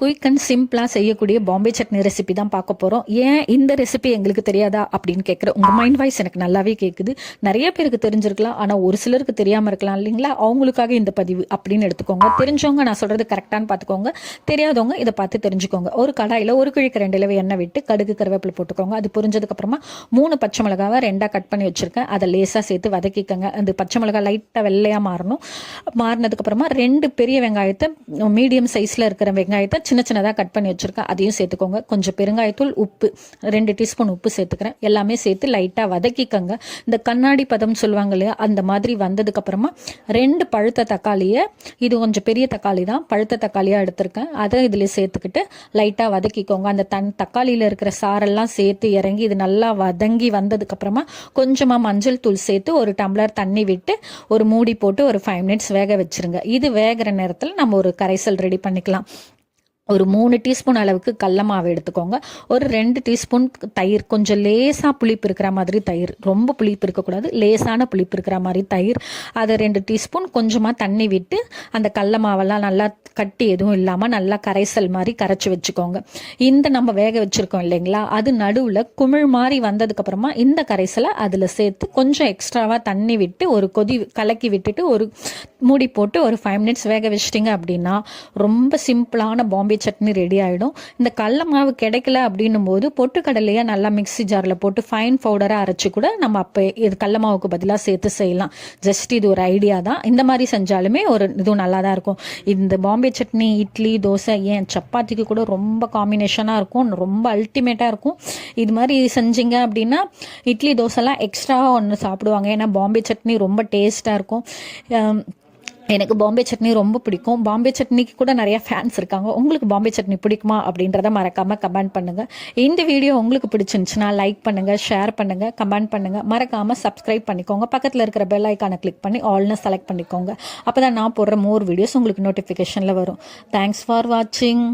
Quick and சிம்பிளாக செய்யக்கூடிய Bombay chutney recipe தான் பார்க்க போகிறோம். ஏன் இந்த ரெசிபி எங்களுக்கு தெரியாதா அப்படின்னு கேட்குற உங்கள் மைண்ட் வாய்ஸ் எனக்கு நல்லாவே கேட்குது. நிறைய பேருக்கு தெரிஞ்சிருக்கலாம், ஆனால் ஒரு சிலருக்கு தெரியாமல் இருக்கலாம் இல்லைங்களா? அவங்களுக்காக இந்த பதிவு அப்படின்னு எடுத்துக்கோங்க. தெரிஞ்சவங்க நான் சொல்கிறது கரெக்டானு பார்த்துக்கோங்க, தெரியாதவங்க இதை பார்த்து தெரிஞ்சுக்கோங்க. ஒரு கடாயில் ஒரு குழிக்கு 2 இலவை எண்ணெய் விட்டு கடுகு கருவேப்பிலை போட்டுக்கோங்க. அது புரிஞ்சதுக்கப்புறமா 3 பச்சை மிளகாவை 2 கட் பண்ணி வச்சுருக்கேன். அதை லேசாக சேர்த்து வதக்கிக்கோங்க. அந்த பச்சை மிளகாய் லைட்டாக வெள்ளையாக மாறணும். மாறினதுக்கப்புறமா 2 பெரிய வெங்காயத்தை, மீடியம் சைஸில் இருக்கிற வெங்காயத்தை சின்ன சின்னதாக கட் பண்ணி வச்சுருக்கேன், அதையும் சேர்த்துக்கோங்க. கொஞ்சம் பெருங்காயத்தூள், உப்பு 2 டீஸ்பூன் உப்பு சேர்த்துக்கிறேன். எல்லாமே சேர்த்து லைட்டாக வதக்கிக்கோங்க. இந்த கண்ணாடி பதம் சொல்லுவாங்க இல்லையா, அந்த மாதிரி வந்ததுக்கப்புறமா 2 பழுத்த தக்காளியை, இது கொஞ்சம் பெரிய தக்காளி தான், பழுத்த தக்காளியாக எடுத்திருக்கேன், அதை இதில் சேர்த்துக்கிட்டு லைட்டாக வதக்கிக்கோங்க. அந்த தக்காளியில் இருக்கிற சாரெல்லாம் சேர்த்து இறங்கி இது நல்லா வதங்கி வந்ததுக்கப்புறமா கொஞ்சமாக மஞ்சள் தூள் சேர்த்து 1 டம்ளர் தண்ணி விட்டு ஒரு மூடி போட்டு ஒரு 5 மினிட்ஸ் வேக வச்சுருங்க. இது வேகிற நேரத்தில் நம்ம ஒரு கரைசல் ரெடி பண்ணிக்கலாம். ஒரு 3 டீஸ்பூன் அளவுக்கு கடல மாவு எடுத்துக்கோங்க. ஒரு 2 டீஸ்பூன் தயிர், கொஞ்சம் லேசாக புளிப்பு இருக்கிற மாதிரி தயிர், ரொம்ப புளிப்பு இருக்கக்கூடாது, லேசான புளிப்பு இருக்கிற மாதிரி தயிர். அதை 2 டீஸ்பூன் கொஞ்சமாக தண்ணி விட்டு அந்த கடல மாவெல்லாம் நல்லா கட்டி எதுவும் இல்லாமல் நல்லா கரைசல் மாதிரி கரைச்சி வச்சுக்கோங்க. இந்த நம்ம வேக வச்சுருக்கோம் இல்லைங்களா, அது நடுவில் குமிழ் மாதிரி வந்ததுக்கப்புறமா இந்த கரைசலை அதில் சேர்த்து கொஞ்சம் எக்ஸ்ட்ராவாக தண்ணி விட்டு ஒரு கொதி கலக்கி விட்டுட்டு ஒரு மூடி போட்டு ஒரு 5 மினிட்ஸ் வேக வச்சிட்டிங்க அப்படின்னா ரொம்ப சிம்பிளான பாம்பே சட்னி ரெடி ஆகிடும். இந்த கடல மாவு கிடைக்கல அப்படின்னும் போது பொட்டுக்கடலையை நல்லா மிக்ஸி ஜாரில் போட்டு ஃபைன் பவுடராக அரைச்சி கூட நம்ம அப்போ இது கடல மாவுக்கு பதிலாக சேர்த்து செய்யலாம். ஜஸ்ட் இது ஒரு ஐடியா தான். இந்த மாதிரி செஞ்சாலுமே ஒரு இதுவும் நல்லா தான் இருக்கும். இந்த பாம்பே சட்னி இட்லி, தோசை, ஏன் சப்பாத்திக்கு கூட ரொம்ப காம்பினேஷனாக இருக்கும், ரொம்ப அல்டிமேட்டாக இருக்கும். இது மாதிரி செஞ்சிங்க அப்படின்னா இட்லி தோசைலாம் எக்ஸ்ட்ராவாக ஒன்று சாப்பிடுவாங்க. ஏன்னா பாம்பே சட்னி ரொம்ப டேஸ்ட்டாக இருக்கும். எனக்கு பாம்பே சட்னி ரொம்ப பிடிக்கும். பாம்பே சட்னிக்கு கூட நிறைய ஃபேன்ஸ் இருக்காங்க. உங்களுக்கு பாம்பே சட்னி பிடிக்குமா அப்படின்றத மறக்காமல் கமெண்ட் பண்ணுங்கள். இந்த வீடியோ உங்களுக்கு பிடிச்சிருந்துச்சுன்னா லைக் பண்ணுங்கள், ஷேர் பண்ணுங்கள், கமெண்ட் பண்ணுங்கள். மறக்காமல் சப்ஸ்கிரைப் பண்ணிக்கோங்க. பக்கத்தில் இருக்கிற பெல் ஐக்கானை கிளிக் பண்ணி ஆல்னு செலக்ட் பண்ணிக்கோங்க. அப்போ தான் நான் போடுற மோர் வீடியோஸ் உங்களுக்கு நோட்டிஃபிகேஷனில் வரும். தேங்க்ஸ் ஃபார் வாட்சிங்.